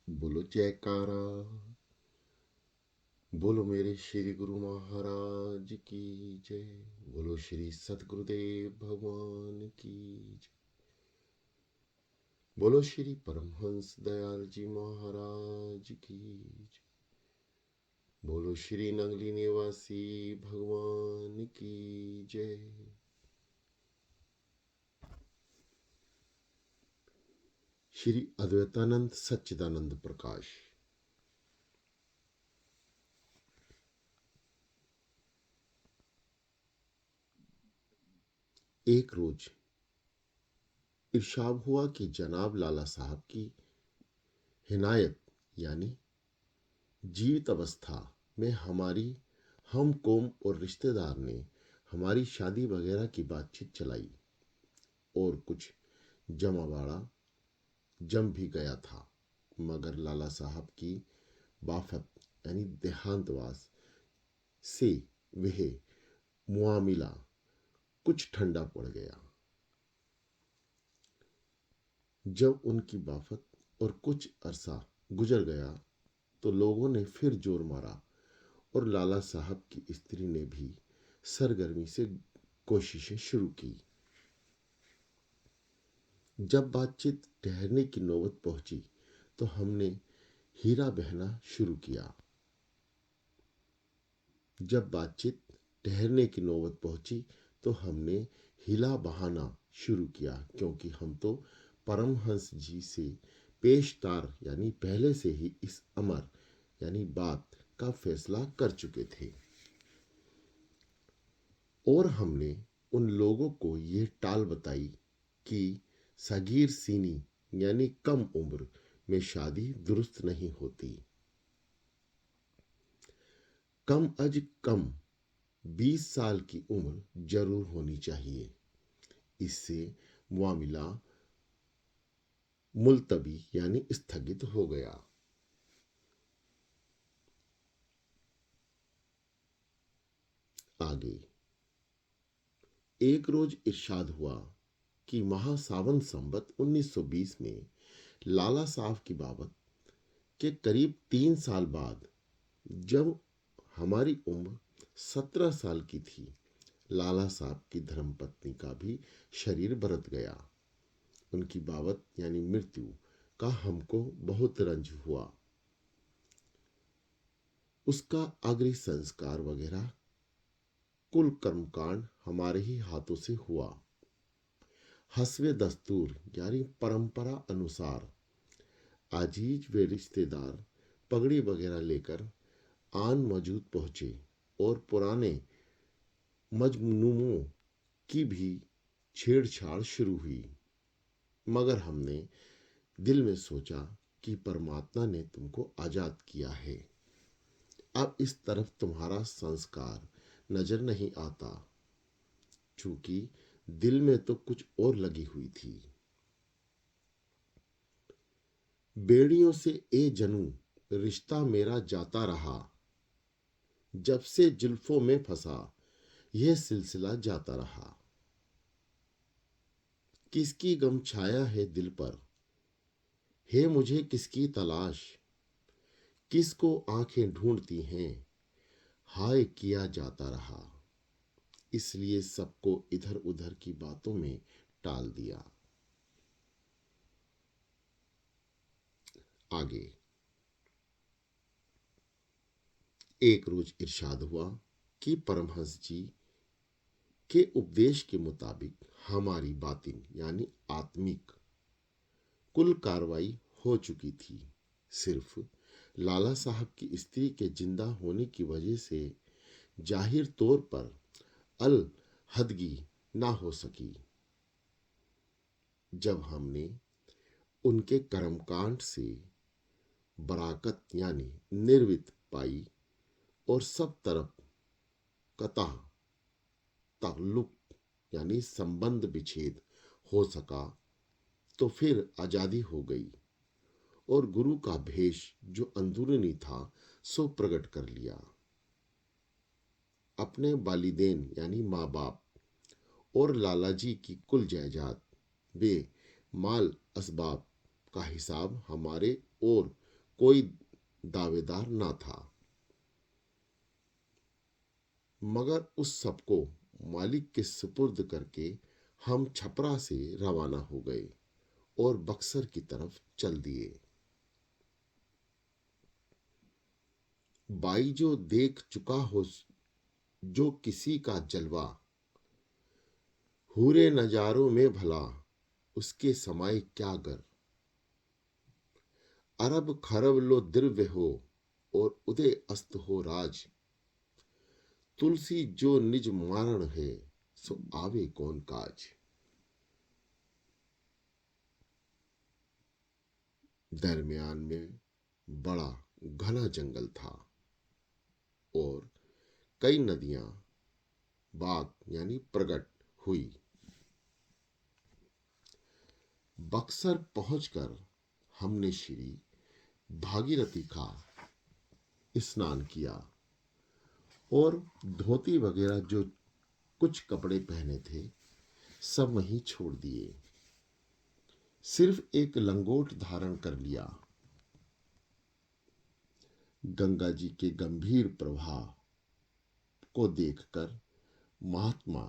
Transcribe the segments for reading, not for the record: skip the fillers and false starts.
बोलो जयकारा। बोलो मेरे श्री गुरु महाराज की जय। बोलो श्री सतगुरुदेव भगवान की जय। बोलो श्री परमहंस दयाल जी महाराज की जय। बोलो श्री नंगली निवासी भगवान की जय। श्री अद्वैतानंद सच्चिदानंद प्रकाश। एक रोज इरशाद हुआ कि जनाब लाला साहब की हिनायत यानी जीवित अवस्था में हमारी हम कौम और रिश्तेदार ने हमारी शादी वगैरह की बातचीत चलाई और कुछ जमावाड़ा जम भी गया था, मगर लाला साहब की वाफत यानी देहांतवास से वह मुआमिला कुछ ठंडा पड़ गया। जब उनकी वाफत और कुछ अरसा गुजर गया तो लोगों ने फिर जोर मारा और लाला साहब की स्त्री ने भी सरगर्मी से कोशिशें शुरू की। जब बातचीत ठहरने की नौबत पहुंची तो हमने हीरा बहना शुरू किया। जब बातचीत ठहरने की नौबत पहुंची तो हमने हिला बहाना शुरू किया, क्योंकि हम तो परमहंस जी से पेशकार यानी पहले से ही इस अमर यानी बात का फैसला कर चुके थे। और हमने उन लोगों को ये टाल बताई कि सगीर सीनी यानी कम उम्र में शादी दुरुस्त नहीं होती। कम अज कम 20 साल की उम्र जरूर होनी चाहिए। इससे मामला मुलतवी यानी स्थगित हो गया। आगे एक रोज इरशाद हुआ कि महासावन संबत 1920 में लाला साहब की बाबत के करीब 3 साल बाद, जब हमारी उम्र 17 साल की थी, लाला साहब की धर्मपत्नी का भी शरीर बरत गया। उनकी बाबत यानी मृत्यु का हमको बहुत रंज हुआ। उसका अग्नि संस्कार वगैरह कुल कर्मकांड हमारे ही हाथों से हुआ। हस्वे दस्तूर यानी परंपरा अनुसार अजीज व रिश्तेदार पगड़ी वगैरह लेकर आन मौजूद पहुंचे और पुराने मजनूमों की भी छेड़छाड़ शुरू हुई। मगर हमने दिल में सोचा कि परमात्मा ने तुमको आजाद किया है, अब इस तरफ तुम्हारा संस्कार नजर नहीं आता, चूंकि दिल में तो कुछ और लगी हुई थी। बेड़ियों से ए जनू रिश्ता मेरा जाता रहा, जब से जुल्फों में फंसा यह सिलसिला जाता रहा। किसकी गम छाया है दिल पर, है मुझे किसकी तलाश, किसको आंखें ढूंढती हैं, हाय किया जाता रहा। इसलिए सबको इधर उधर की बातों में टाल दिया। आगे एक रोज इरशाद हुआ कि परमहंस जी के उपदेश के मुताबिक हमारी बातिन यानी आत्मिक कुल कार्रवाई हो चुकी थी। सिर्फ लाला साहब की स्त्री के जिंदा होने की वजह से जाहिर तौर पर अल हदगी ना हो सकी। जब हमने उनके कर्मकांड से बराकत यानी निर्वित पाई और सब तरफ कतः ताल्लुक यानी संबंध विच्छेद हो सका, तो फिर आजादी हो गई और गुरु का भेष जो अंदरूनी था सो प्रकट कर लिया। अपने वालिदैन यानी माँ बाप और लाला जी की कुल जायदाद वे माल असबाब का हिसाब हमारे और कोई दावेदार ना था, मगर उस सबको मालिक के सुपुर्द करके हम छपरा से रवाना हो गए और बक्सर की तरफ चल दिए। बाई जो देख चुका हो जो किसी का जलवा, हूरे नजारों में भला उसके समाए क्या गर। अरब खरब लो दिव्य हो और उदय अस्त हो राज, तुलसी जो निज मारण है सो आवे कौन काज। दरमियान में बड़ा घना जंगल था और कई नदियां बाग यानी प्रकट हुई। बक्सर पहुंचकर हमने श्री भागीरथी का स्नान किया और धोती वगैरह जो कुछ कपड़े पहने थे सब वहीं छोड़ दिए, सिर्फ एक लंगोट धारण कर लिया। गंगा जी के गंभीर प्रवाह को देखकर महात्मा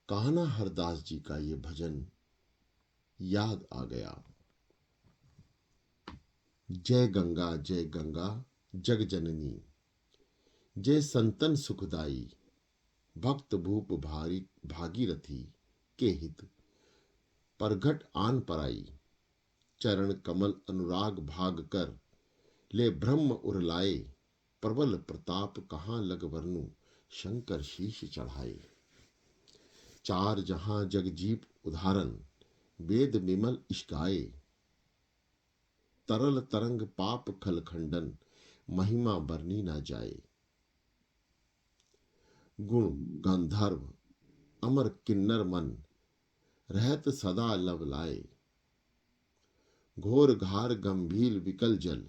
कान्हा हरदास जी का ये भजन याद आ गया। जय गंगा जग जननी, जय संतन सुखदाई, भक्त भूप भारी भागीरथी के हित परघट आन पराई। चरण कमल अनुराग भाग कर ले ब्रह्म उरलाए, प्रबल प्रताप कहाँ लग वरनु शंकर शीश चढ़ाए। चार जहां जगजीप उदाहरण वेद विमल इश्काए, तरल तरंग पाप खल खंडन महिमा बरनी ना जाए। गुण गंधर्व अमर किन्नर मन रहत सदा लव लाए। घोर घार गंभीर विकल जल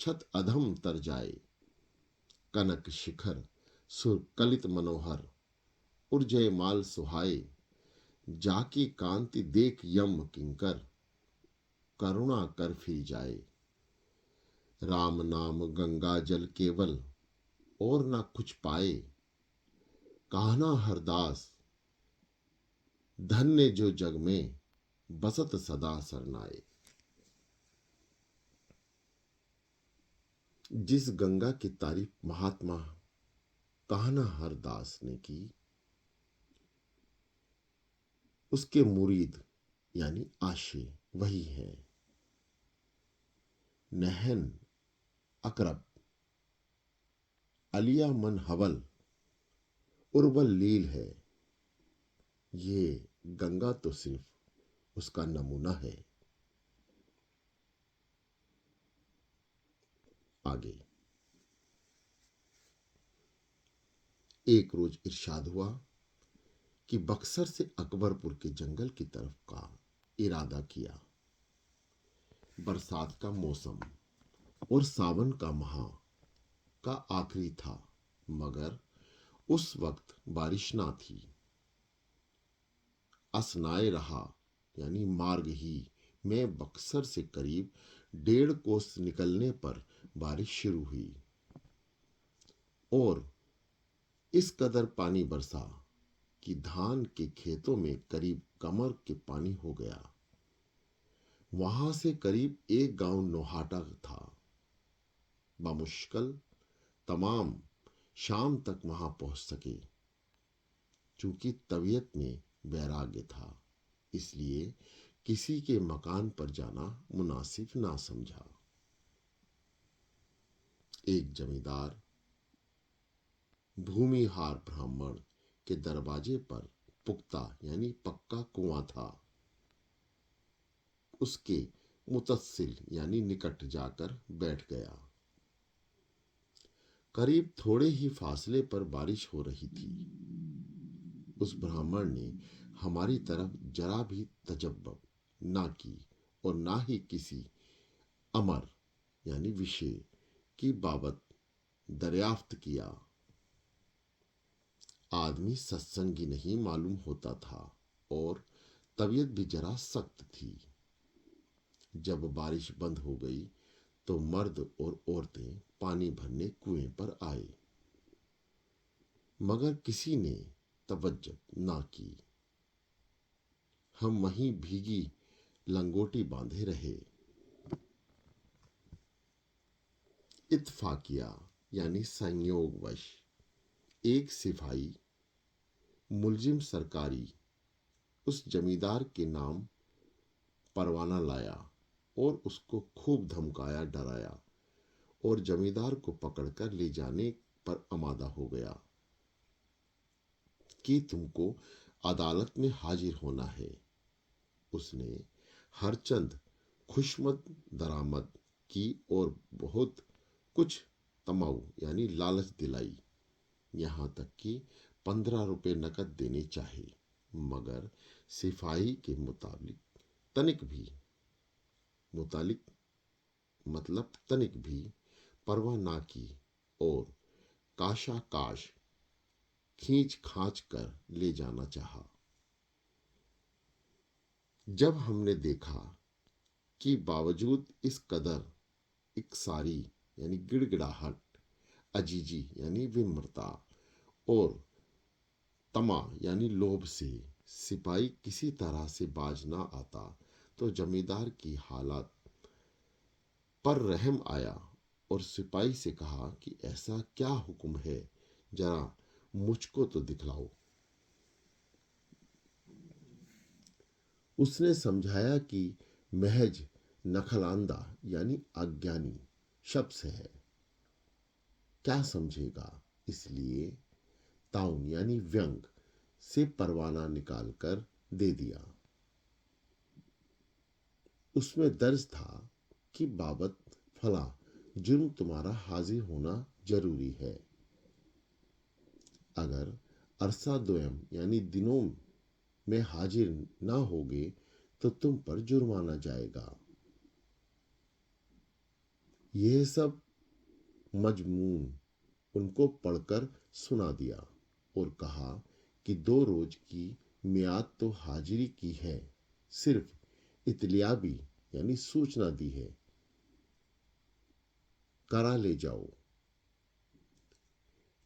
छत अधम तर जाए। कनक शिखर सुर कलित मनोहर उर्जय माल सुहाए। जाकी कांति देख यम किंकर करुणा कर फिर जाए। राम नाम गंगा जल केवल और ना कुछ पाए। कान्हा हरदास धन्य जो जग में बसत सदा सरनाए। जिस गंगा की तारीफ महात्मा कान्हा हरदास ने की, उसके मुरीद यानी आशे वही हैं। नहन अकरब, अलिया मन हवल, उर्वल लील है। ये गंगा तो सिर्फ उसका नमूना है। आगे एक रोज इरशाद हुआ कि बक्सर से अकबरपुर के जंगल की तरफ का इरादा किया। बरसात का मौसम और सावन का माह का आखिरी था, मगर उस वक्त बारिश ना थी। असनाए रहा यानी मार्ग ही में बक्सर से करीब 1.5 कोस निकलने पर बारिश शुरू हुई और इस कदर पानी बरसा कि धान के खेतों में करीब कमर के पानी हो गया। वहां से करीब एक गांव नोहाटा था। बामुश्किल तमाम शाम तक वहां पहुंच सके। चूंकि तबीयत में वैराग्य था, इसलिए किसी के मकान पर जाना मुनासिब ना समझा। एक जमींदार भूमिहार ब्राह्मण के दरवाजे पर पुख्ता यानी पक्का कुआं था। उसके मुतस्सिल यानी निकट जाकर बैठ गया। करीब थोड़े ही फासले पर बारिश हो रही थी। उस ब्राह्मण ने हमारी तरफ जरा भी तजब्बुब ना की और ना ही किसी अमर यानी विषय की बाबत दरियाफ्त किया। आदमी सत्संगी नहीं मालूम होता था और तबीयत भी जरा सख्त थी। जब बारिश बंद हो गई तो मर्द और औरतें पानी भरने कुएं पर आए, मगर किसी ने तवज्जो ना की। हम वहीं भीगी लंगोटी बांधे रहे। इत्फाकिया यानी संयोगवश एक सिपाही मुलजिम सरकारी उस जमींदार के नाम परवाना लाया और उसको खूब धमकाया डराया और जमींदार को पकड़कर ले जाने पर आमादा हो गया कि तुमको अदालत में हाजिर होना है। उसने हरचंद खुशमद दरामद की और बहुत कुछ तमाऊ यानी लालच दिलाई, यहाँ तक कि 15 रुपए नकद देने चाहे, मगर सिपाही के मुतालिक मतलब तनिक भी परवाह ना की और काशा काश खींच खांच कर ले जाना चाहा। जब हमने देखा कि बावजूद इस कदर इकसारी यानी गिड़गिड़ाहट, अजीजी यानी विम्रता और तमा यानी लोभ से सिपाही किसी तरह से बाज ना आता, तो जमींदार की हालत पर रहम आया और सिपाही से कहा कि ऐसा क्या हुक्म है, जरा मुझको तो दिखलाओ। उसने समझाया कि महज नखलांदा यानी अज्ञानी शब्द से है, क्या समझेगा, इसलिए ताउन यानी व्यंग से परवाना निकाल कर दे दिया। उसमें दर्ज था कि बाबत फला जुर्म तुम्हारा हाजिर होना जरूरी है। अगर अरसा दोयम यानी दिनों में हाजिर ना होगे तो तुम पर जुर्माना जाएगा। यह सब मजमून उनको पढ़कर सुना दिया और कहा कि 2 रोज की मियाद तो हाजिरी की है, सिर्फ इतलियाबी यानी सूचना दी है, करा ले जाओ।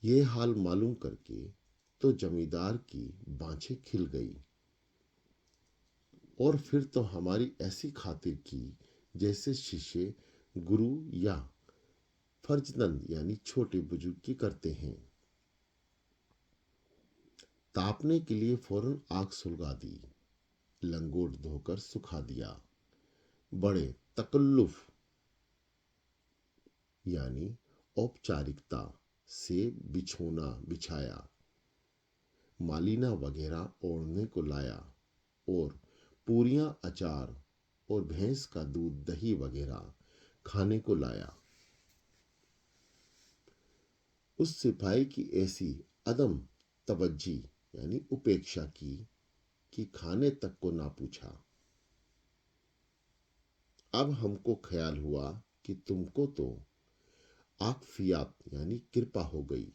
ये हाल मालूम करके तो जमींदार की बाँछें खिल गई और फिर तो हमारी ऐसी खातिर की जैसे शिष्य गुरु या फर्जंद यानी छोटे बुजुर्ग की करते हैं। तापने के लिए फौरन आग सुलगा दी, लंगोट धोकर सुखा दिया, बड़े तकल्लुफ यानी औपचारिकता से बिछोना बिछाया, मालीना वगैरह ओढ़ने को लाया और पूरियां अचार और भैंस का दूध दही वगैरह खाने को लाया। उस सिपाही की ऐसी अदम तवज्जी यानी उपेक्षा की कि खाने तक को ना पूछा। अब हमको ख्याल हुआ कि तुमको तो आकफियात यानी कृपा हो गई,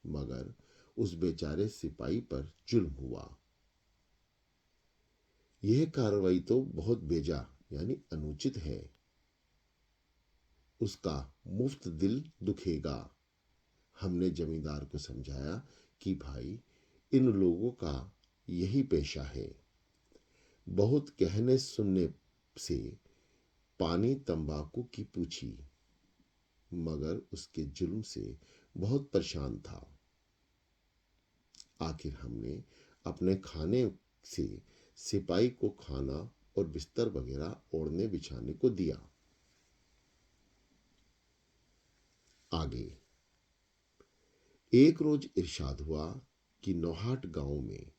मगर उस बेचारे सिपाही पर जुल्म हुआ। यह कार्रवाई तो बहुत बेजा यानी अनुचित है, उसका मुफ्त दिल दुखेगा। हमने जमींदार को समझाया कि भाई, इन लोगों का यही पेशा है। बहुत कहने सुनने से पानी तंबाकू की पूछी, मगर उसके जुल्म से बहुत परेशान था। आखिर हमने अपने खाने से सिपाही को खाना और बिस्तर वगैरह ओढ़ने बिछाने को दिया। आगे एक रोज इरशाद हुआ कि नौहाट गांव में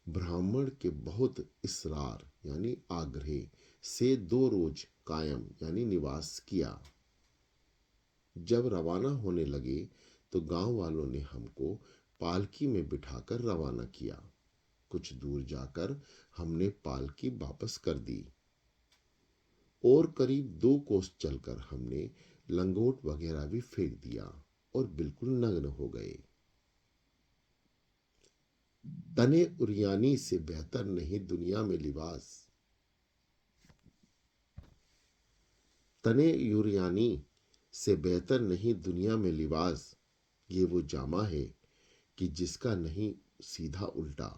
ब्राह्मण के बहुत इसरार यानी आग्रह से 2 रोज कायम यानी निवास किया। जब रवाना होने लगे तो गांव वालों ने हमको पालकी में बिठाकर रवाना किया। कुछ दूर जाकर हमने पालकी वापस कर दी और करीब 2 कोस चलकर हमने लंगोट वगैरह भी फेंक दिया और बिल्कुल नग्न हो गए। तने उरियानी से बेहतर नहीं दुनिया में लिबास। तने यूरियानी से बेहतर नहीं दुनिया में लिबास, ये वो जामा है कि जिसका नहीं सीधा उल्टा।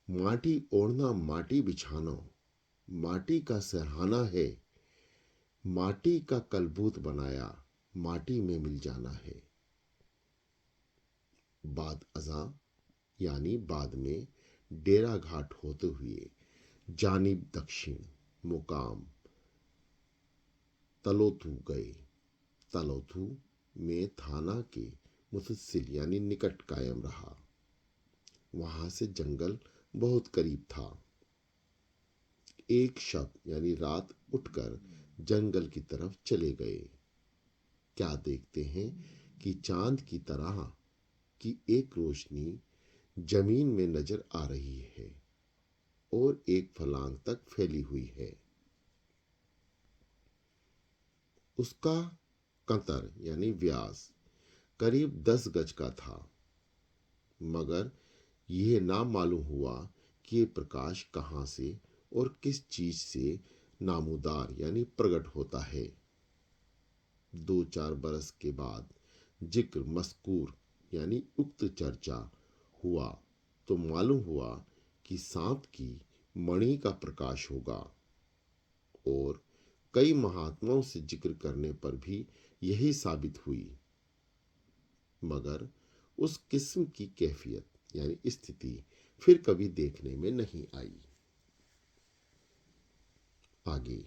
माटी ओढ़ना माटी बिछाना माटी का सराहना है, माटी का कलबूत बनाया माटी में मिल जाना है। बाद अज़ां यानी बाद में डेरा घाट होते हुए जानिब दक्षिण मुकाम तलोथू गए। तलोथू में थाना के मुतसिल यानी निकट कायम रहा। वहां से जंगल बहुत करीब था। एक शब यानी रात उठकर जंगल की तरफ चले गए। क्या देखते हैं कि चांद की तरह की एक रोशनी जमीन में नजर आ रही है और एक फलांग तक फैली हुई है। उसका कतर यानी व्यास करीब 10 गज का था, मगर यह ना मालूम हुआ कि ये प्रकाश कहाँ से और किस चीज से नामूदार यानी प्रकट होता है। 2-4 बरस के बाद जिक्र मस्कूर यानी उक्त चर्चा हुआ तो मालूम हुआ कि सांप की मणि का प्रकाश होगा, और कई महात्माओं से जिक्र करने पर भी यही साबित हुई, मगर उस किस्म की कैफियत यानी स्थिति फिर कभी देखने में नहीं आई। आगे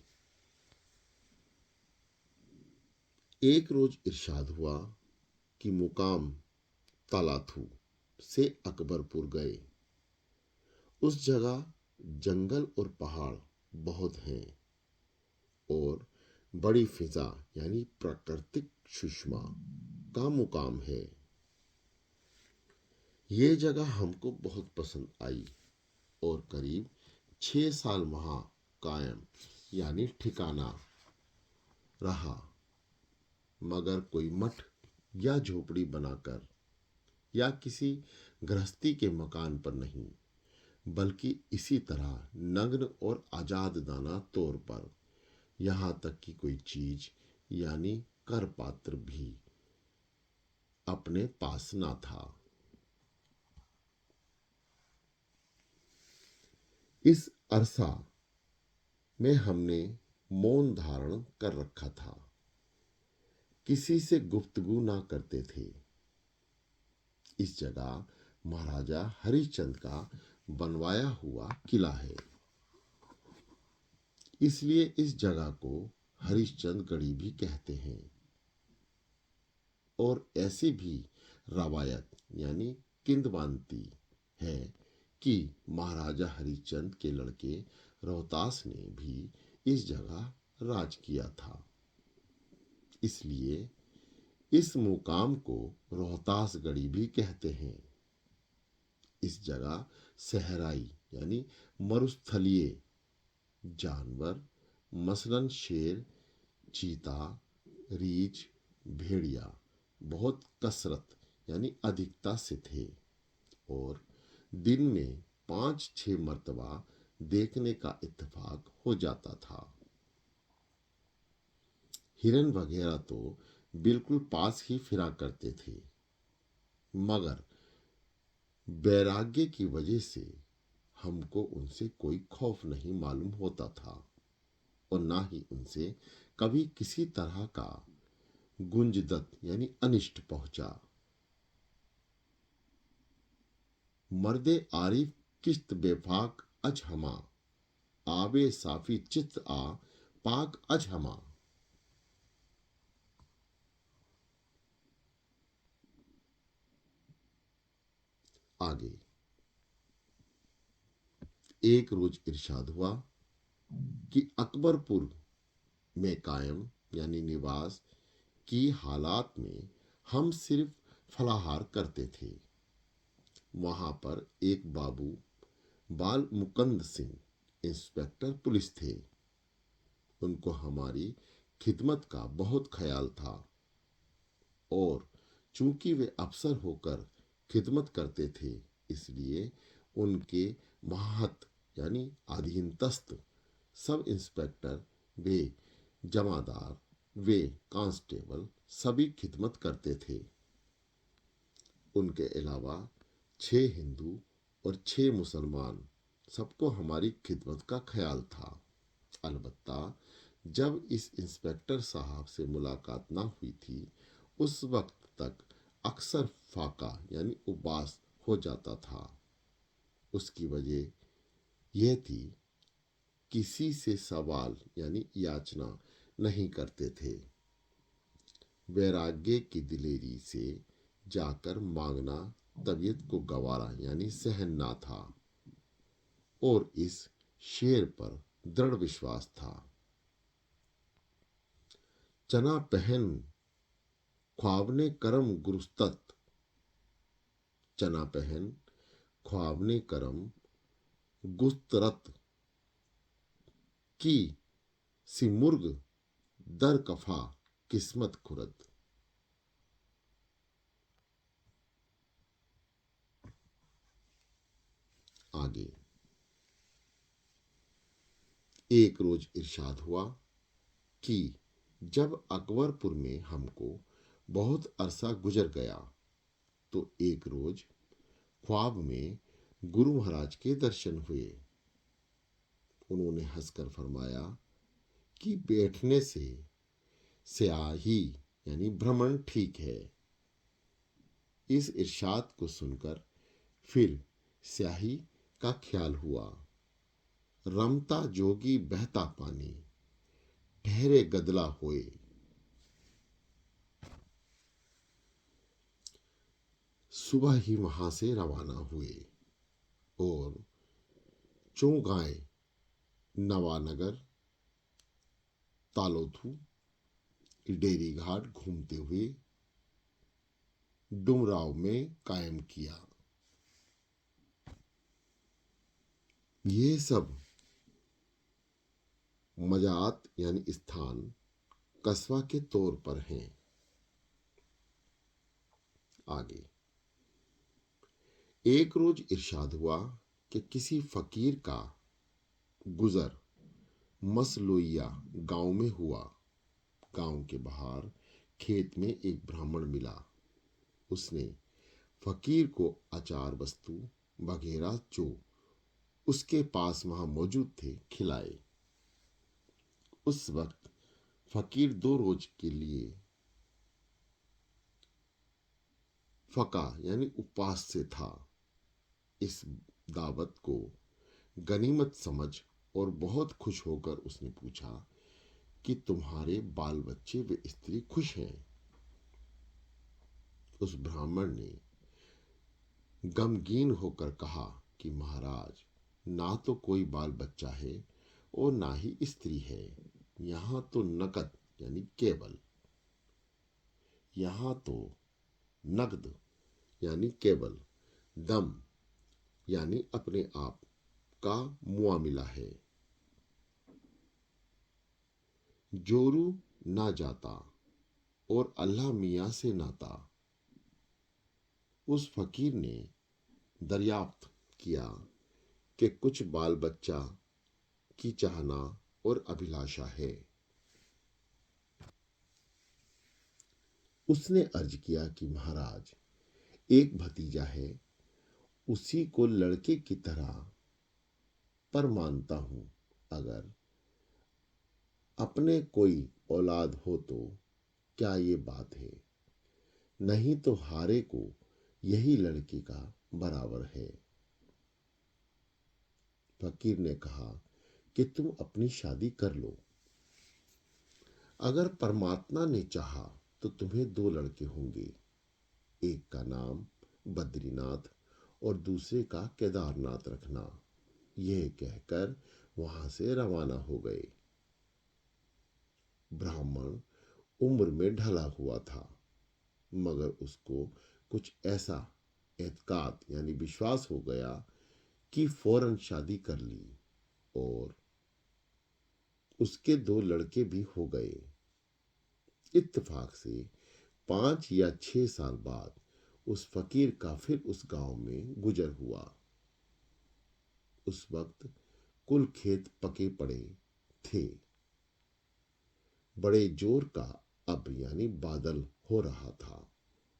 एक रोज इरशाद हुआ कि मुकाम तालाथू से अकबरपुर गए। उस जगह जंगल और पहाड़ बहुत हैं और बड़ी फिजा यानी प्राकृतिक सुषमा का मुकाम है। ये जगह हमको बहुत पसंद आई और करीब 6 साल वहां कायम यानी ठिकाना रहा, मगर कोई मठ या झोपड़ी बनाकर या किसी गृहस्थी के मकान पर नहीं, बल्कि इसी तरह नग्न और आजाद दाना तौर पर, यहाँ तक कि कोई चीज यानी कर पात्र भी अपने पास ना था। इस अरसा में हमने मौन धारण कर रखा था, किसी से गुफ्तगू ना करते थे। इस जगह महाराजा हरिश्चंद्र का बनवाया हुआ किला है, इसलिए इस जगह को हरिश्चंद्र गढ़ी भी कहते हैं। और ऐसी भी रवायत यानी किंवदंती है कि महाराजा हरिश्चंद्र के लड़के रोहतास ने भी इस जगह राज किया था, इसलिए इस मुकाम को रोहतास गढ़ी भी कहते हैं। इस जगह सहराई यानी मरुस्थलीय जानवर मसलन शेर, चीता, रीछ, भेड़िया बहुत कसरत यानी अधिकता से थे और दिन में 5-6 मर्तबा देखने का इत्तेफाक हो जाता था। हिरन वगैरह तो बिल्कुल पास ही फिरा करते थे, मगर वैराग्य की वजह से हमको उनसे कोई खौफ नहीं मालूम होता था और ना ही उनसे कभी किसी तरह का गुंजदत यानी अनिष्ट पहुंचा। मर्दे आरिफ किश्त बेफाक अज हमा, आबे साफी चित्त आ पाक अज हमा। आगे एक रोज इरशाद हुआ कि अकबरपुर में कायम यानी निवास की हालात में हम सिर्फ फलाहार करते थे। वहां पर एक बाबू बाल मुकंद सिंह इंस्पेक्टर पुलिस थे। उनको हमारी खिदमत का बहुत ख्याल था और चूंकि वे अफसर होकर खिदमत करते थे, इसलिए उनके माहत यानी अधीनस्थ सब इंस्पेक्टर वे जमादार, वे कांस्टेबल सभी खिदमत करते थे। उनके अलावा 6 हिंदू और 6 मुसलमान, सबको हमारी खिदमत का ख्याल था। अलबत्ता जब इस इंस्पेक्टर साहब से मुलाकात ना हुई थी, उस वक्त तक अक्सर फाका यानी उबास हो जाता था। उसकी वजह यह थी, किसी से सवाल यानी याचना नहीं करते थे। वैराग्य की दिलेरी से जाकर मांगना तबीयत को गवारा यानी सहन ना था, और इस शेर पर दृढ़ विश्वास था। चना पहन ख्वाबने करम गुरुस्तत, चना पहन ख्वाबने करम गुस्तरत की सिमुर्ग दर कफा किस्मत खुरद। आगे, एक रोज इरशाद हुआ कि जब अकबरपुर में हमको बहुत अरसा गुजर गया, तो एक रोज ख्वाब में गुरु महाराज के दर्शन हुए। उन्होंने हंसकर फरमाया कि बैठने से स्याही यानी भ्रमण ठीक है। इस इरशाद को सुनकर फिर स्याही का ख्याल हुआ। रमता जोगी बहता पानी, ठहरे गदला होए। सुबह ही वहां से रवाना हुए और चौगांव, नवानगर, तालोथू, डेरी घाट घूमते हुए डुमराव में कायम किया। ये सब मजात यानी स्थान कस्बा के तौर पर हैं। आगे, एक रोज इरशाद हुआ कि किसी फकीर का गुजर मसलोइया गांव में हुआ। गांव के बाहर खेत में एक ब्राह्मण मिला। उसने फकीर को अचार वस्तु वगैरह जो उसके पास वहां मौजूद थे खिलाए। उस वक्त फकीर 2 रोज के लिए फका यानी उपवास से था। इस दावत को गनीमत समझ और बहुत खुश होकर उसने पूछा कि तुम्हारे बाल बच्चे व स्त्री खुश हैं? उस ब्राह्मण ने गमगीन होकर कहा कि महाराज, ना तो कोई बाल बच्चा है और ना ही स्त्री है। यहाँ तो नकद यानी केवल, यहाँ तो नकद यानी केवल, दम यानी अपने आप का मुआमिला है। जोरू ना जाता और अल्लाह मियाँ से नाता। उस फकीर ने दरियाफ्त किया कि कुछ बाल बच्चा की चाहना और अभिलाषा है। उसने अर्ज किया कि महाराज, एक भतीजा है, उसी को लड़के की तरह पर मानता हूं। अगर अपने कोई औलाद हो तो क्या ये बात है? नहीं तो हारे को यही लड़के का बराबर है। फकीर ने कहा कि तुम अपनी शादी कर लो। अगर परमात्मा ने चाहा तो तुम्हें 2 लड़के होंगे। एक का नाम बद्रीनाथ और दूसरे का केदारनाथ रखना। यह कहकर वहां से रवाना हो गए। ब्राह्मण उम्र में ढला हुआ था, मगर उसको कुछ ऐसा एतकाद यानी विश्वास हो गया कि फौरन शादी कर ली और उसके 2 लड़के भी हो गए। इत्तेफाक से 5 या 6 साल बाद उस फकीर का फिर उस गांव में गुजर हुआ। उस वक्त कुल खेत पके पड़े थे। बड़े जोर का अब यानी बादल हो रहा था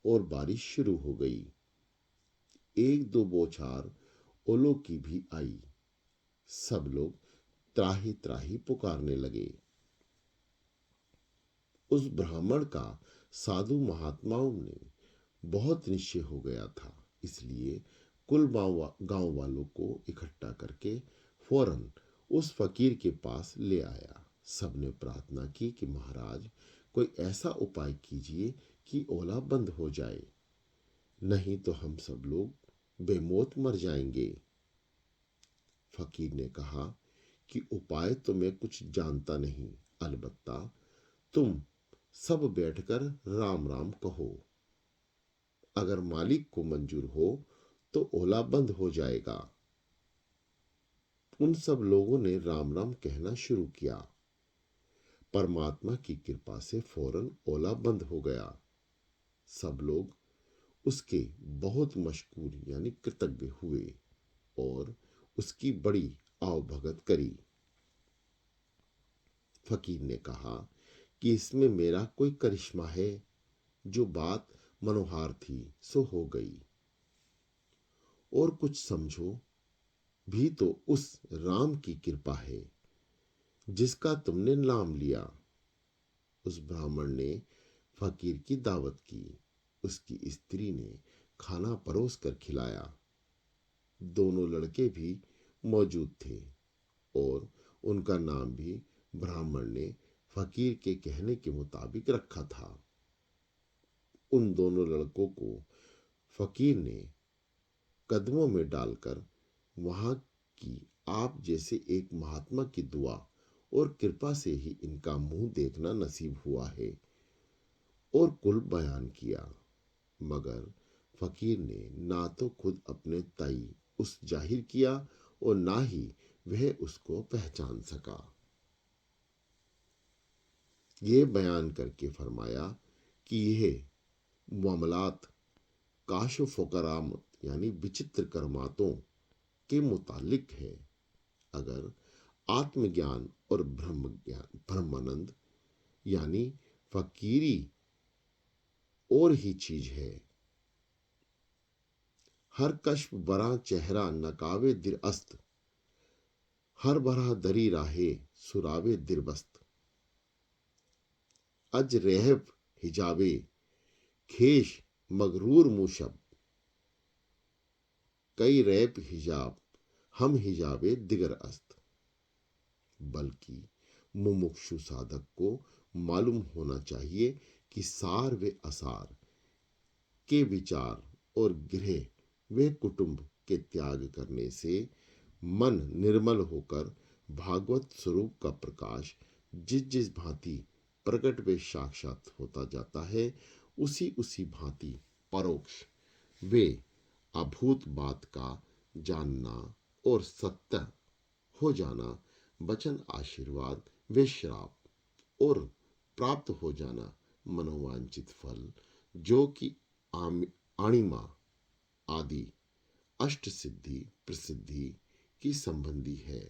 और बारिश शुरू हो गई। एक दो बौछार ओलों की भी आई। सब लोग त्राही त्राही पुकारने लगे। उस ब्राह्मण का साधु महात्माओं ने बहुत निश्चय हो गया था, इसलिए कुल गांव वालों को इकट्ठा करके फौरन उस फकीर के पास ले आया। सबने प्रार्थना की कि महाराज, कोई ऐसा उपाय कीजिए कि ओला बंद हो जाए, नहीं तो हम सब लोग बेमौत मर जाएंगे। फकीर ने कहा कि उपाय तो मैं कुछ जानता नहीं, अलबत्ता तुम सब बैठकर राम राम कहो। अगर मालिक को मंजूर हो तो ओला बंद हो जाएगा। उन सब लोगों ने राम राम कहना शुरू किया। परमात्मा की कृपा से फौरन ओला बंद हो गया। सब लोग उसके बहुत मशकूर यानी कृतज्ञ हुए और उसकी बड़ी आवभगत करी। फकीर ने कहा कि इसमें मेरा कोई करिश्मा है, जो बात मनोहार थी सो हो गई, और कुछ समझो भी तो उस राम की कृपा है जिसका तुमने नाम लिया। उस ब्राह्मण ने फकीर की दावत की। उसकी स्त्री ने खाना परोस कर खिलाया। दोनों लड़के भी मौजूद थे और उनका नाम भी ब्राह्मण ने फकीर के कहने के मुताबिक रखा था। उन दोनों लड़कों को फकीर ने कदमों में डालकर वहां की आप जैसे एक महात्मा की दुआ और कृपा से ही इनका मुंह देखना नसीब हुआ है और कुल बयान किया। मगर फकीर ने ना तो खुद अपने ताई उस जाहिर किया और ना ही वह उसको पहचान सका। ये बयान करके फरमाया कि यह मामलात काशफ करामत यानी विचित्र करमातों के मुतालिक है। अगर आत्मज्ञान और ब्रह्मानंद यानी फकीरी और ही चीज है। हर कश्फ बरा चेहरा नकावे दिर अस्त, हर बरा दरी राहे सुरावे दिरबस्त। अज रहब हिजाबे खेश मगरूर मुशब, कई रैप हिजाब हम हिजाबे दिगर अस्त। बल्कि मुमुक्षु साधक को मालूम होना चाहिए कि सार व असार के विचार और गृह व कुटुंब के त्याग करने से मन निर्मल होकर भागवत स्वरूप का प्रकाश जिस जिस भांति प्रकट व साक्षात होता जाता है, उसी उसी भांति परोक्ष वे अभूत बात का जानना और सत्य हो जाना, वचन आशीर्वाद व श्राप और प्राप्त हो जाना मनोवांछित फल, जो कि आणिमा आदि अष्ट सिद्धि प्रसिद्धि की संबंधी है,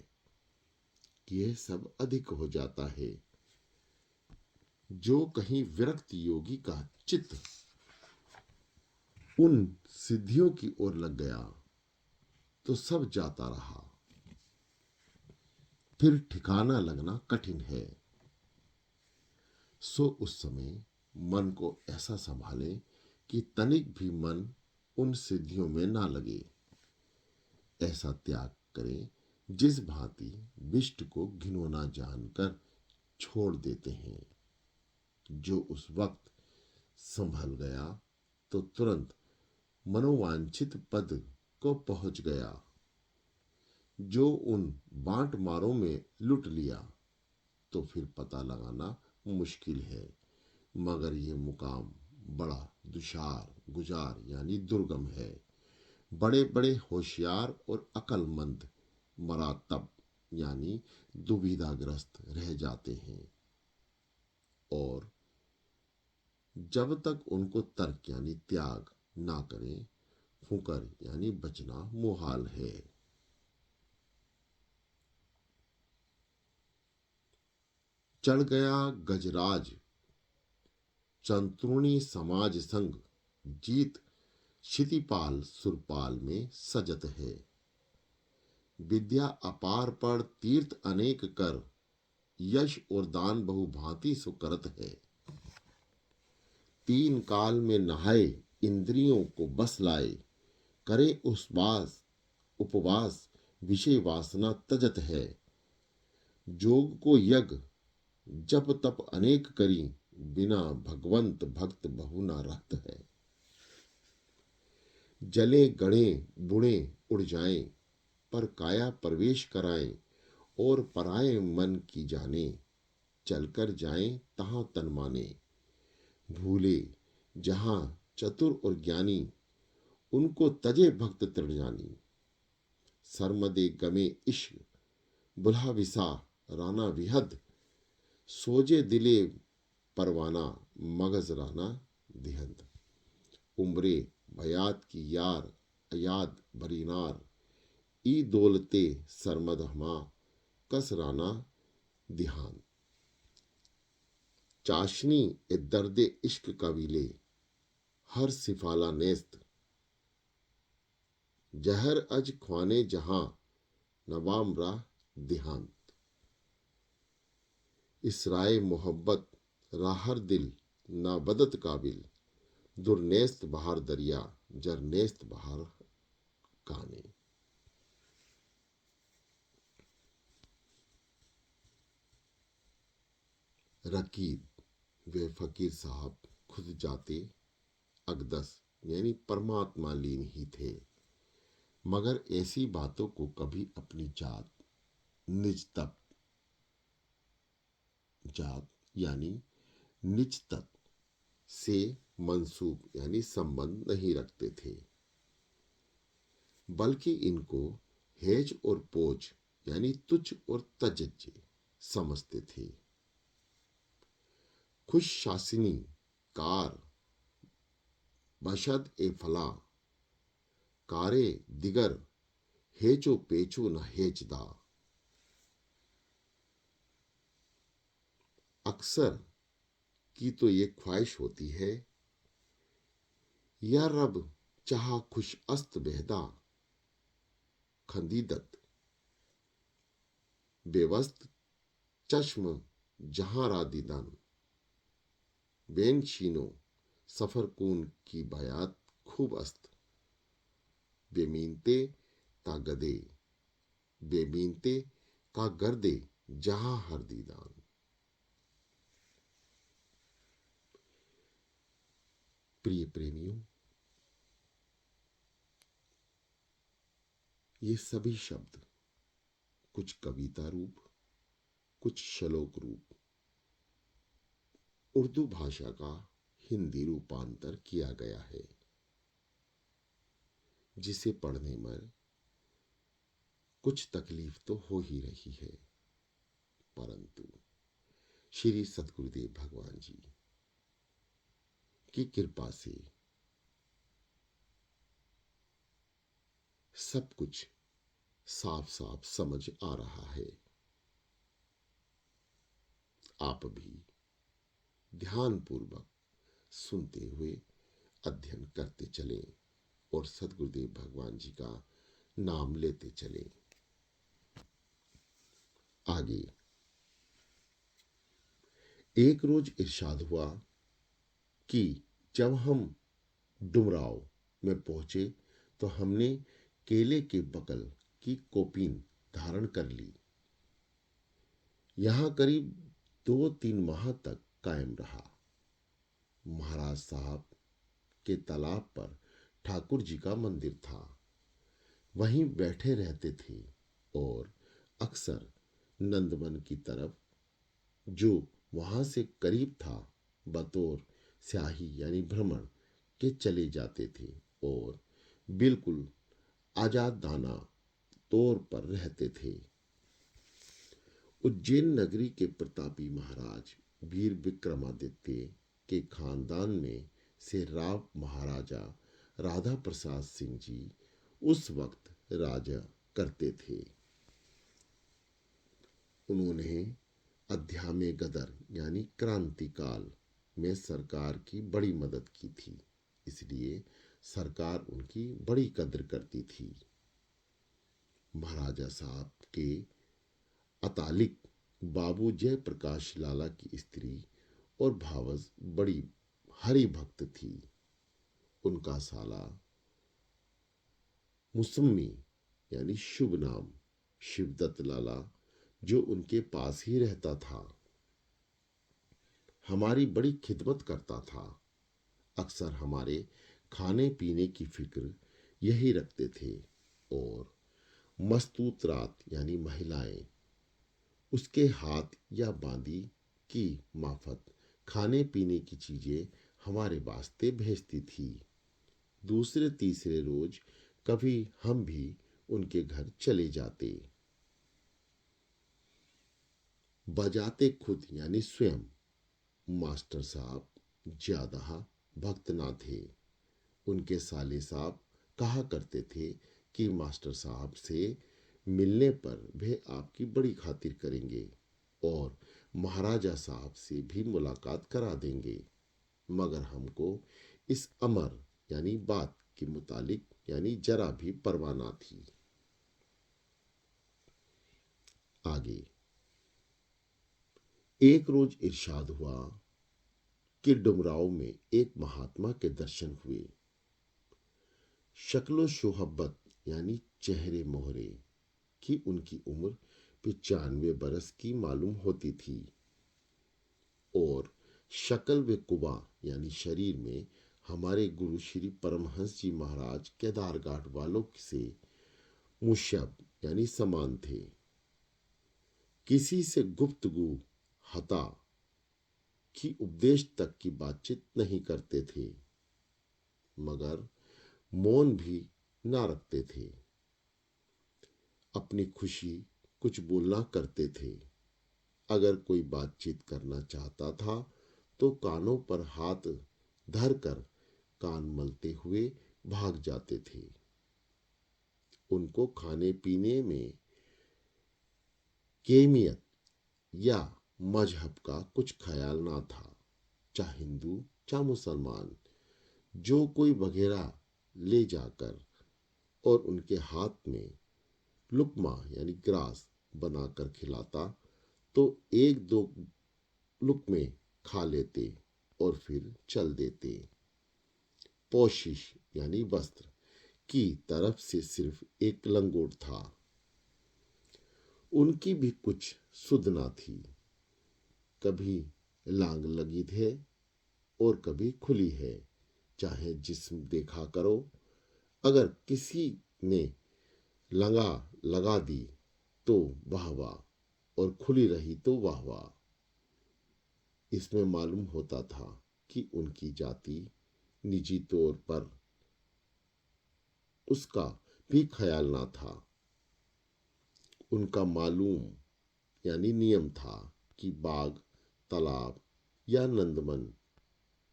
यह सब अधिक हो जाता है। जो कहीं विरक्त योगी का चित्त उन सिद्धियों की ओर लग गया तो सब जाता रहा, फिर ठिकाना लगना कठिन है। सो उस समय मन को ऐसा संभाले कि तनिक भी मन उन सिद्धियों में ना लगे। ऐसा त्याग करें जिस भांति विष्ट को घिनौना जानकर छोड़ देते हैं। जो उस वक्त संभल गया तो तुरंत मनोवांछित पद को पहुंच गया। जो उन बांट मारों में लुट लिया तो फिर पता लगाना मुश्किल है, मगर यह मुकाम बड़ा दुशार गुजार यानी दुर्गम है। बड़े बड़े होशियार और अकलमंद मरातब यानी दुविधाग्रस्त रह जाते हैं, और जब तक उनको तर्क यानी त्याग ना करें, फुकर यानी बचना मुहाल है। चढ़ गया गजराज चंतुर्णी समाज संग, जीत क्षितिपाल सुरपाल में सजत है। विद्या अपार पर तीर्थ अनेक कर, यश और दान बहु भांति सो करत है। तीन काल में नहाए इंद्रियों को बस लाए, करे उपवास विषय वासना तजत है। जोग को यज्ञ जप तप अनेक करी, बिना भगवंत भक्त बहु ना रहत है। जले गणे बुणे उड़ जाएं, पर काया प्रवेश कराएं, और पराए मन की जाने, चलकर जाएं तहां तन माने। भूले जहां चतुर और ज्ञानी, उनको तजे भक्त तृण जानी। सरमदे गमे इश्क बुल्हा विसा, राना विहद सोजे दिले परवाना, मगज राना दिहंद। उम्रे भयात की यार अयाद बरीनार, ई दौलते सरमद हमा, कस राना दिहान। चाशनी ए दर्दे इश्क का विले, हर सिफाला नेस्त। जहर अज ख्वाने जहां, नवाम राह दिहांत। इसराए मोहब्बत राहर दिल, ना बदत काबिल। दुर्नेस्त बहार दरिया, जर नेस्त बहार काने। रकीब वे फकीर साहब खुद जाते अकदस यानी परमात्मा लीन ही थे, मगर ऐसी बातों को कभी अपनी निज तक जात यानी निज तक से मंसूब यानी संबंध नहीं रखते थे, बल्कि इनको हेज और पोच यानी तुच्छ और तजज्जे समझते थे। खुश शासिनी कार बशद ए फला, कारे दिगर हेचो पेचो न हेचदा। अक्सर की तो ये ख्वाहिश होती है, या रब चाहा खुश अस्त बेहदा, खंदीदत बेवस्त चश्म जहां रादीदान। बेन शीनो सफर कून की बयात खूब अस्त, बेमीनते का गदे बेमीनते का गर्दे जहां हर दीदान। प्रिय प्रेमियों, ये सभी शब्द कुछ कविता रूप, कुछ श्लोक रूप, उर्दू भाषा का हिंदी रूपांतर किया गया है, जिसे पढ़ने में कुछ तकलीफ तो हो ही रही है, परंतु श्री सद्गुरुदेव भगवान जी की कृपा से सब कुछ साफ साफ समझ आ रहा है। आप भी ध्यानपूर्वक सुनते हुए अध्ययन करते चलें और सद्गुरुदेव भगवान जी का नाम लेते चलें। आगे एक रोज इरशाद हुआ कि जब हम डुमराव में पहुंचे तो हमने केले के बकल की कोपीन धारण कर ली। यहां करीब 2-3 माह तक कायम रहा। महाराज साहब के तालाब पर ठाकुर जी का मंदिर था, वहीं बैठे रहते थे और अक्सर नंदवन की तरफ, जो वहां से करीब था, बतौर स्याही यानी भ्रमण के चले जाते थे और बिल्कुल आजादाना तौर पर रहते थे। उज्जैन नगरी के प्रतापी महाराज वीर विक्रमादित्य के खानदान में से राव महाराजा राधा प्रसाद सिंह जी उस वक्त राजा करते थे। उन्होंने अध्याय गदर यानी क्रांतिकाल में सरकार की बड़ी मदद की थी, इसलिए सरकार उनकी बड़ी कद्र करती थी। महाराजा साहब के अतालिक बाबू जयप्रकाश लाला की स्त्री और भावज बड़ी हरि भक्त थी। उनका साला मुसम्मी यानी शुभ नाम शिवदत्त लाला, जो उनके पास ही रहता था, हमारी बड़ी खिदमत करता था। अक्सर हमारे खाने पीने की फिक्र यही रखते थे और मस्तूत रात यानी महिलाएं उसके हाथ या बांदी की माफत खाने पीने की चीजें हमारे वास्ते भेजती थी। दूसरे तीसरे रोज कभी हम भी उनके घर चले जाते। बजाते खुद यानी स्वयं मास्टर साहब ज्यादा भक्त ना थे। उनके साले साहब कहा करते थे कि मास्टर साहब से मिलने पर वे आपकी बड़ी खातिर करेंगे और महाराजा साहब से भी मुलाकात करा देंगे, मगर हमको इस अमर यानी बात के मुतालिक यानी जरा भी परवाह ना थी। आगे एक रोज इरशाद हुआ कि डुमराव में एक महात्मा के दर्शन हुए। शक्लो शोहब्बत यानी चेहरे मोहरे की उनकी उम्र 95 बरस की मालूम होती थी और शक्ल व कुबा यानी शरीर में हमारे गुरु श्री परमहंस जी महाराज केदारघाट वालों से मुशब यानी समान थे। किसी से गुफ्तगू हता कि उपदेश तक की बातचीत नहीं करते थे, मगर मौन भी ना रखते थे। अपनी खुशी कुछ बोलना करते थे। अगर कोई बातचीत करना चाहता था तो कानों पर हाथ धरकर कान मलते हुए भाग जाते थे। उनको खाने पीने में केमियत या मजहब का कुछ ख्याल ना था। चाहे हिंदू चाहे मुसलमान, जो कोई वगैरह ले जाकर और उनके हाथ में लुकमा यानी ग्रास बनाकर खिलाता तो एक दो लुकमे खा लेते और फिर चल देते। पोशिश यानी वस्त्र की तरफ से सिर्फ एक लंगोट था। उनकी भी कुछ सुध ना थी। कभी लांग लगी है और कभी खुली है, चाहे जिस्म देखा करो। अगर किसी ने लंगा लगा दी तो वाह वाह और खुली रही तो वाह वाह। इसमें मालूम होता था कि उनकी जाति निजी तौर पर उसका भी ख्याल ना था। उनका मालूम यानी नियम था कि बाग तालाब या नंदवन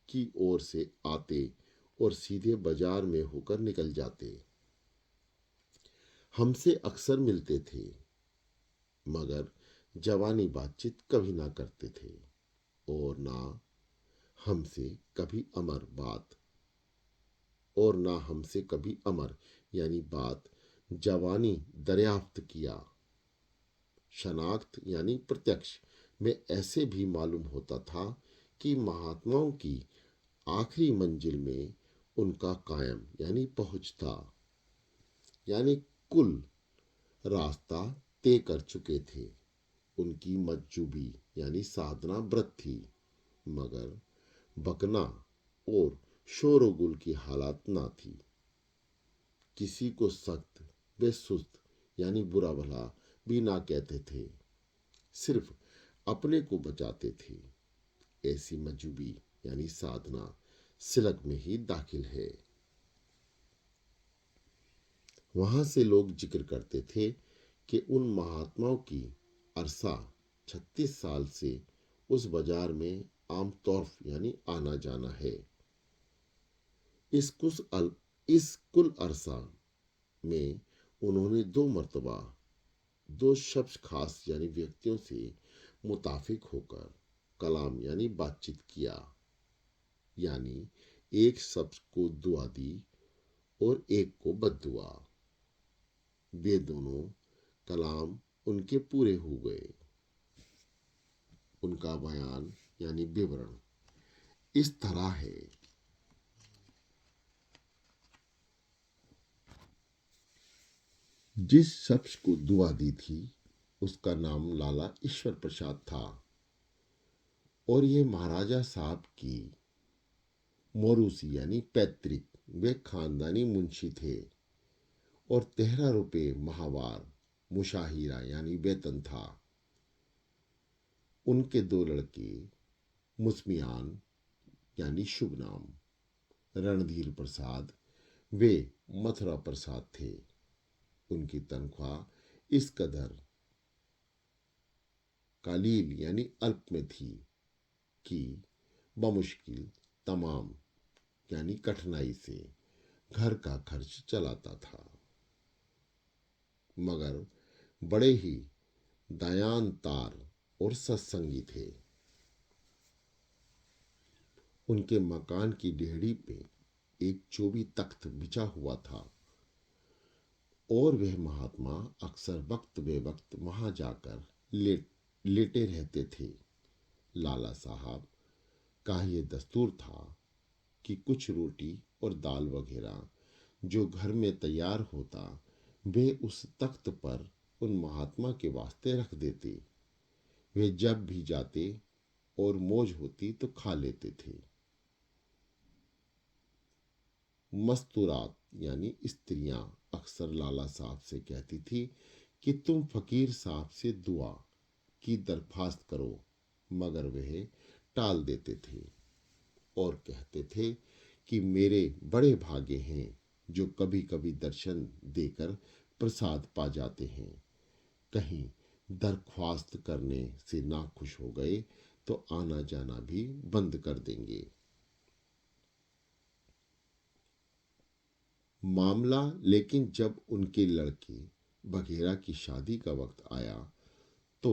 की ओर से आते और सीधे बाजार में होकर निकल जाते। हमसे अक्सर मिलते थे, मगर जवानी बातचीत कभी ना करते थे और ना हमसे कभी अमर बात और ना हमसे कभी अमर यानी बात जवानी दरियाफ्त किया। शनाख्त यानी प्रत्यक्ष में ऐसे भी मालूम होता था कि महात्माओं की आखिरी मंजिल में उनका कायम यानी पहुंच था, यानी कुल रास्ता तय कर चुके थे। उनकी मज्जुबी यानी साधना व्रत थी, मगर बकना और शोरगुल की हालत ना थी। किसी को सख्त बेसुस्त यानी बुरा भला भी ना कहते थे, सिर्फ अपने को बचाते थे। ऐसी मजूबी यानी साधना सिलक में ही दाखिल है। वहां से लोग जिक्र करते थे कि उन महात्माओं की अरसा 36 साल से उस बाजार में आम तौर यानी आना जाना है। इस कुल अरसा में उन्होंने 2 मरतबा 2 शख्स खास यानी व्यक्तियों से मुताफिक होकर कलाम यानी बातचीत किया, यानी एक शख्स को दुआ दी और एक को बद्दुआ। वे दोनों कलाम उनके पूरे हो गए। उनका बयान यानी विवरण इस तरह है। जिस शख्स को दुआ दी थी उसका नाम लाला ईश्वर प्रसाद था और ये महाराजा साहब की मोरूसी यानी पैतृक वे खानदानी मुंशी थे और 13 रुपये माहवार मुशाहिरा यानी वेतन था। उनके 2 लड़के मुस्मियान यानी शुभ नाम, रणधीर प्रसाद वे मथुरा प्रसाद थे। उनकी तनख्वाह इस कदर कालील यानी अल्प में थी कि बमुश्किल तमाम यानी कठिनाई से घर का खर्च चलाता था, मगर बड़े ही दयानतार और सत्संगी थे। उनके मकान की डेहरी पे एक चोबी तख्त बिछा हुआ था और वह महात्मा अक्सर वक्त बे वक्त वहां जाकर लेटे रहते थे। लाला साहब का ये दस्तूर था कि कुछ रोटी और दाल वगैरह जो घर में तैयार होता वे उस तख्त पर उन महात्मा के वास्ते रख देते। वे जब भी जाते और मौज होती तो खा लेते थे। मस्तूरात यानी स्त्रियां अक्सर लाला साहब से कहती थी कि तुम फकीर साहब से दुआ की दरख्वास्त करो, मगर वह टाल देते थे और कहते थे कि मेरे बड़े भागे हैं जो कभी कभी दर्शन देकर प्रसाद पा जाते हैं। कहीं दरख्वास्त करने से नाखुश हो गए तो आना जाना भी बंद कर देंगे। मामला लेकिन जब उनके लड़के बघेरा की शादी का वक्त आया तो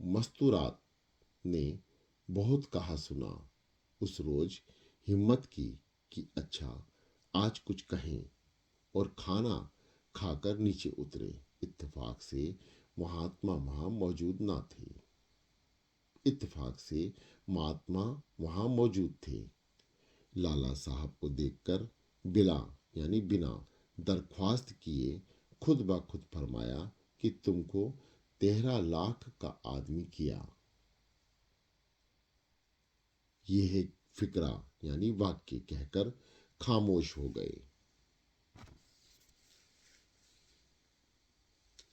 मस्तूरात ने बहुत कहा सुना। उस रोज हिम्मत की कि अच्छा आज कुछ कहें और खाना खाकर नीचे उतरे। इत्तेफाक से महात्मा वहां मौजूद ना थे। इत्तेफाक से महात्मा वहां मौजूद थे। लाला साहब को देखकर बिना दरख्वास्त किए खुद ब खुद फरमाया कि तुमको 13 लाख का आदमी किया। यह फिक्रा यानी वाक्य कहकर खामोश हो गए।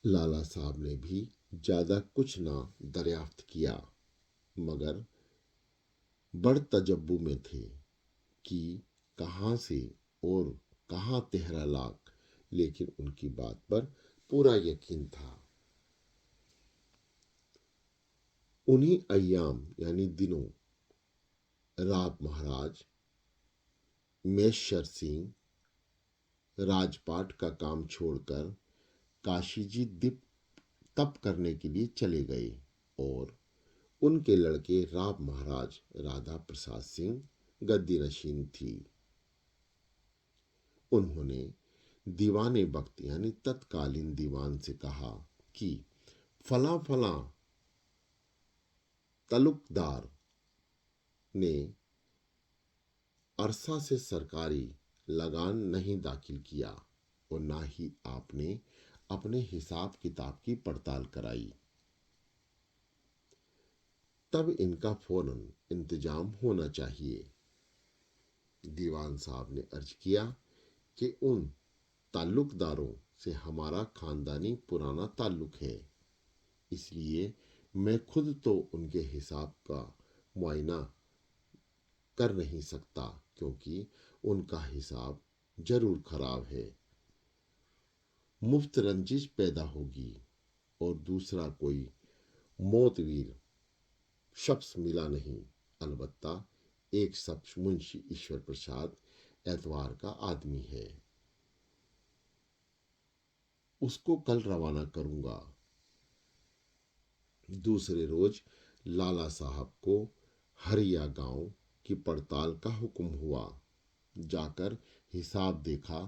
लाला साहब ने भी ज्यादा कुछ ना दरियाफ्त किया, मगर बड़ तजब्बु में थे कि कहां से और कहां 13 लाख, लेकिन उनकी बात पर पूरा यकीन था। उन्हीं अय्याम यानी दिनों राब महाराज मेश्वर सिंह राजपाट का काम छोड़कर काशीजी दीप तप करने के लिए चले गए और उनके लड़के राब महाराज राधा प्रसाद सिंह गद्दी नशीन थी। उन्होंने दीवाने वक्त यानी तत्कालीन दीवान से कहा कि फला फला तलुकदार ने अरसा से सरकारी लगान नहीं दाखिल किया और ना ही आपने अपने हिसाब किताब की पड़ताल कराई। तब इनका फौरन इंतजाम होना चाहिए। दीवान साहब ने अर्ज किया कि उन ताल्लुकदारों से हमारा खानदानी पुराना ताल्लुक है, इसलिए मैं खुद तो उनके हिसाब का मुआयना कर नहीं सकता क्योंकि उनका हिसाब जरूर खराब है। मुफ्त रंजिश पैदा होगी और दूसरा कोई मौतवीर शख्स मिला नहीं। अलबत्ता एक शख्स मुंशी ईश्वर प्रसाद एतवार का आदमी है, उसको कल रवाना करूंगा। दूसरे रोज लाला साहब को हरिया गांव की पड़ताल का हुक्म हुआ। जाकर हिसाब देखा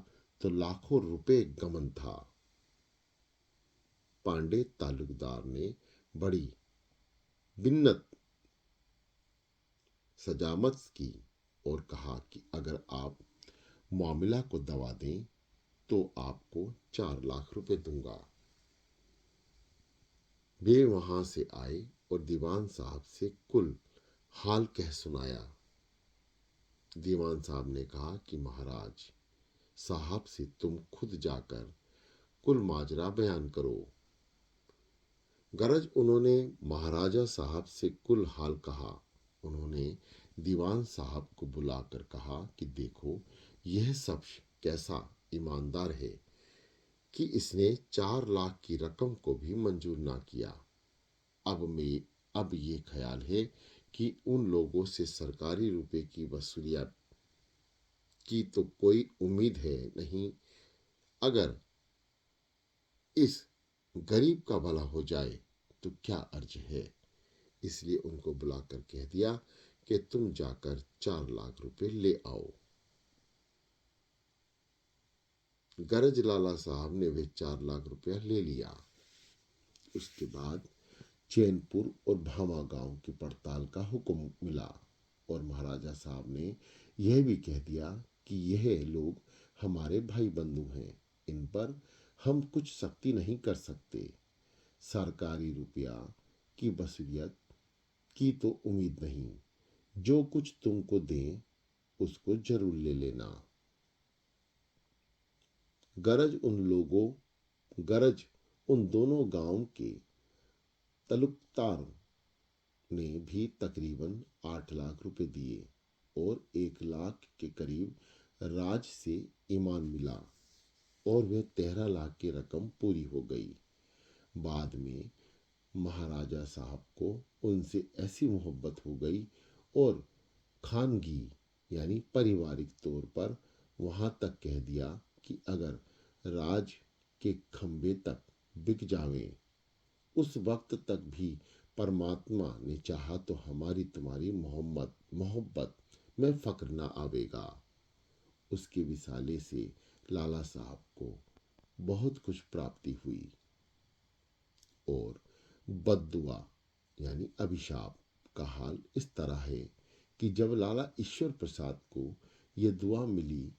तो लाखों रुपए गमन था। पांडे तालुकदार ने बड़ी बिन्नत सजामत की और कहा कि अगर आप मामला को दबा दें तो आपको 4 लाख रुपए दूंगा। वे वहां से आए और दीवान साहब से कुल हाल कह सुनाया। दीवान साहब ने कहा कि महाराज साहब से तुम खुद जाकर कुल माजरा बयान करो। गरज उन्होंने महाराजा साहब से कुल हाल कहा। उन्होंने दीवान साहब को बुलाकर कहा कि देखो यह शख्स कैसा ईमानदार है कि इसने 4 लाख की रकम को भी मंजूर ना किया। अब ये ख्याल है कि उन लोगों से सरकारी रुपए की वसूलिया की तो कोई उम्मीद है नहीं। अगर इस गरीब का भला हो जाए तो क्या अर्ज है। इसलिए उनको बुलाकर कह दिया कि तुम जाकर 4 लाख रुपए ले आओ। गरज लाला साहब ने वे 4 लाख रुपया ले लिया। उसके बाद चैनपुर और भामा गांव की पड़ताल का हुक्म मिला और महाराजा साहब ने यह भी कह दिया कि यह लोग हमारे भाई बंधु हैं, इन पर हम कुछ सख्ती नहीं कर सकते। सरकारी रुपया की वसूलियत की तो उम्मीद नहीं। जो कुछ तुमको दें उसको जरूर ले लेना। गरज उन दोनों गांव के तलुकदार ने भी तकरीबन 8 लाख रुपए दिए और 1 लाख के करीब राज से ईमान मिला और वे 13 लाख की रकम पूरी हो गई। बाद में महाराजा साहब को उनसे ऐसी मोहब्बत हो गई और खानगी यानी पारिवारिक तौर पर वहां तक कह दिया कि अगर राज के खंबे तक बिक जावे उस वक्त तक भी परमात्मा ने चाहा तो हमारी तुम्हारी मोहब्बत में फक्र ना आवेगा। उसके विसाले से लाला साहब को बहुत कुछ प्राप्ति हुई और बद्दुआ यानी अभिशाप का हाल इस तरह है कि जब लाला ईश्वर प्रसाद को यह दुआ मिली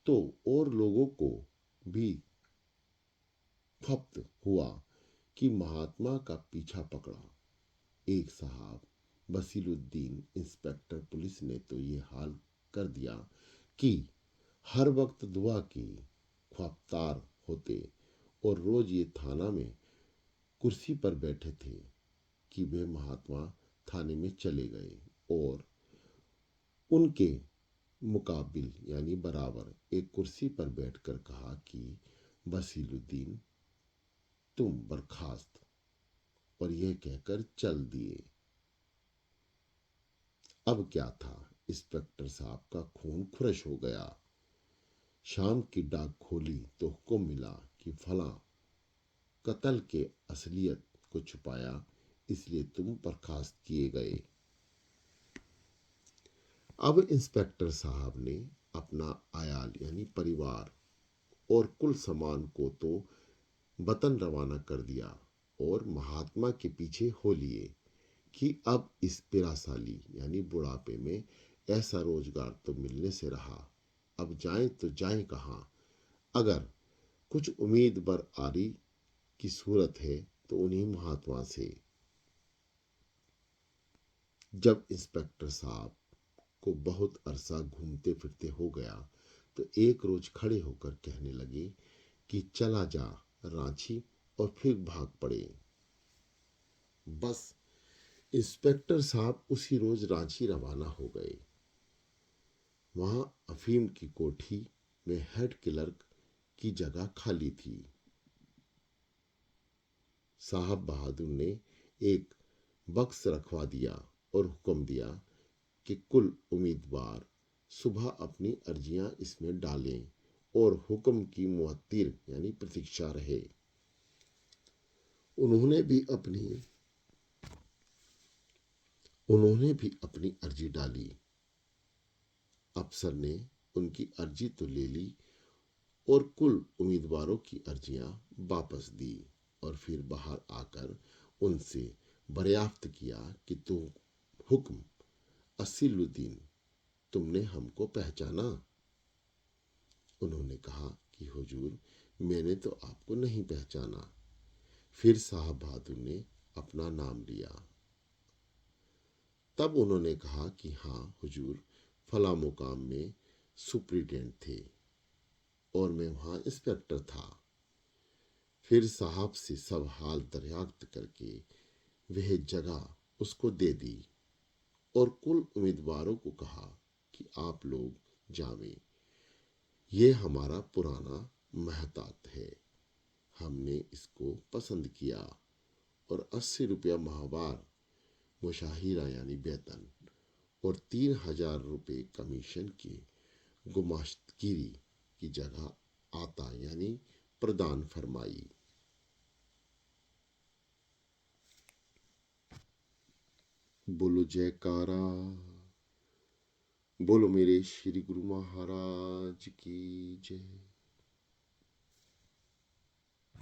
तो और लोगों को भी खप्त हुआ कि महात्मा का पीछा पकड़ा। एक साहब बसीरुद्दीन इंस्पेक्टर पुलिस ने तो ये हाल कर दिया कि हर वक्त दुआ की ख्वाबतार होते और रोज ये थाना में कुर्सी पर बैठे थे कि वे महात्मा थाने में चले गए और उनके मुकाबिल यानी बराबर एक कुर्सी पर बैठकर कहा कि बसीरुद्दीन तुम बर्खास्त, और यह कहकर चल दिए। अब क्या था, इंस्पेक्टर साहब का खून खुरश हो गया। शाम की डाक खोली तो हुक्म मिला कि फला कत्ल के असलियत को छुपाया, इसलिए तुम बर्खास्त किए गए। अब इंस्पेक्टर साहब ने अपना आयाल यानी परिवार और कुल सामान को तो वतन रवाना कर दिया और महात्मा के पीछे हो लिए कि अब इस पिरासाली यानी बुढ़ापे में ऐसा रोजगार तो मिलने से रहा, अब जाएं तो जाएं कहाँ। अगर कुछ उम्मीद बर आरी की सूरत है तो उन्हीं महात्मा से। जब इंस्पेक्टर साहब को बहुत अरसा घूमते फिरते हो गया तो एक रोज खड़े होकर कहने लगे कि चला जा रांची, और फिर भाग पड़े। बस इंस्पेक्टर साहब उसी रोज रांची रवाना हो गए। वहां अफीम की कोठी में हेड क्लर्क की जगह खाली थी। साहब बहादुर ने एक बक्स रखवा दिया और हुक्म दिया कि कुल उम्मीदवार सुबह अपनी अर्जियां इसमें डालें और हुक्म की मुअत्तिर यानी प्रतीक्षा रहे। उन्होंने भी अपनी उन्होंने भी अपनी अर्जी डाली। अफसर ने उनकी अर्जी तो ले ली और कुल उम्मीदवारों की अर्जियां वापस दी और फिर बाहर आकर उनसे दरियाफ्त किया कि तुम हुक्म असीलुद्दीन, तुमने हमको पहचाना? उन्होंने कहा कि हुजूर, मैंने तो आपको नहीं पहचाना। फिर साहब बहादुर ने अपना नाम लिया। तब उन्होंने कहा कि हाँ हुजूर, फला मुकाम में सुप्रिटेंडेंट थे और मैं वहाँ इंस्पेक्टर था। फिर साहब से सब हाल दरियाफ्त करके वह जगह उसको दे दी और कुल उम्मीदवारों को कहा कि आप लोग जावें, ये हमारा पुराना महतात है, हमने इसको पसंद किया और 80 रुपया माहवार मुशाहिरा यानी वेतन और 3000 रुपये कमीशन की गुमाश्तगिरी की जगह आता यानी प्रदान फरमाई। बोलो जयकारा, बोलो मेरे श्री गुरु महाराज की जय।